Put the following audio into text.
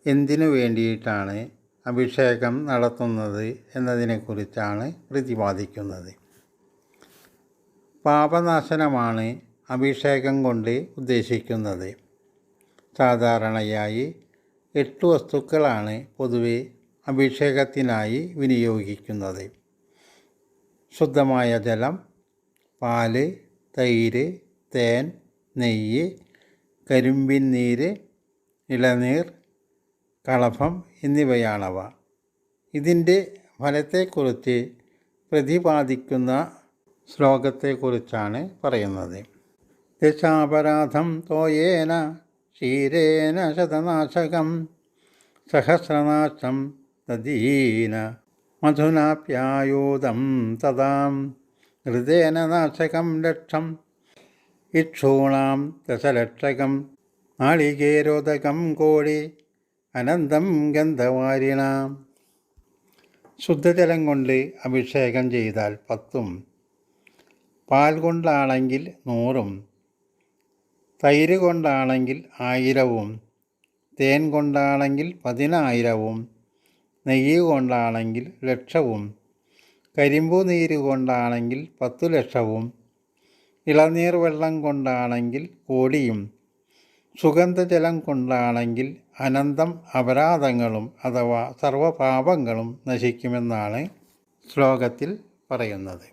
എന്തിനു വേണ്ടിയിട്ടാണ് അഭിഷേകം നടത്തുന്നത് എന്നതിനെക്കുറിച്ചാണ് പ്രതിപാദിക്കുന്നത്. പാപനാശനമാണ് അഭിഷേകം കൊണ്ട് ഉദ്ദേശിക്കുന്നത്. സാധാരണയായി 8 വസ്തുക്കളാണ് പൊതുവെ അഭിഷേകത്തിനായി വിനിയോഗിക്കുന്നത്. ശുദ്ധമായ ജലം, പാല്, തൈര്, തേൻ, നെയ്യ്, കരിമ്പിൻ നീര്, ഇളനീർ, കളഭം എന്നിവയാണവ. ഇതിൻ്റെ ഫലത്തെക്കുറിച്ച് പ്രതിപാദിക്കുന്ന ശ്ലോകത്തെക്കുറിച്ചാണ് പറയുന്നത്. ദശാപരാധം തോയേന ക്ഷീരേണ ശതനാശകം സഹസ്രനാശം തദീന മധുനാപ്യായൂതം തദാം ഹൃദേന നാശകം ലക്ഷം ഇക്ഷൂണാം ദശലക്ഷകം നാളികേരോദകം കോടി അനന്തം ഗന്ധവാരിണാം. ശുദ്ധജലം കൊണ്ട് അഭിഷേകം ചെയ്താൽ 10, പാൽ കൊണ്ടാണെങ്കിൽ 100, തൈര് കൊണ്ടാണെങ്കിൽ 1000, തേൻ കൊണ്ടാണെങ്കിൽ 10000, നെയ്യ് കൊണ്ടാണെങ്കിൽ 1,00,000, കരിമ്പു നീര് കൊണ്ടാണെങ്കിൽ 10,00,000, ഇളനീർ വെള്ളം കൊണ്ടാണെങ്കിൽ 1,00,00,000, സുഗന്ധജലം കൊണ്ടാണെങ്കിൽ അനന്തം അപരാധങ്ങളും അഥവാ സർവ്വപാപങ്ങളും നശിക്കുമെന്നാണ് ശ്ലോകത്തിൽ പറയുന്നത്.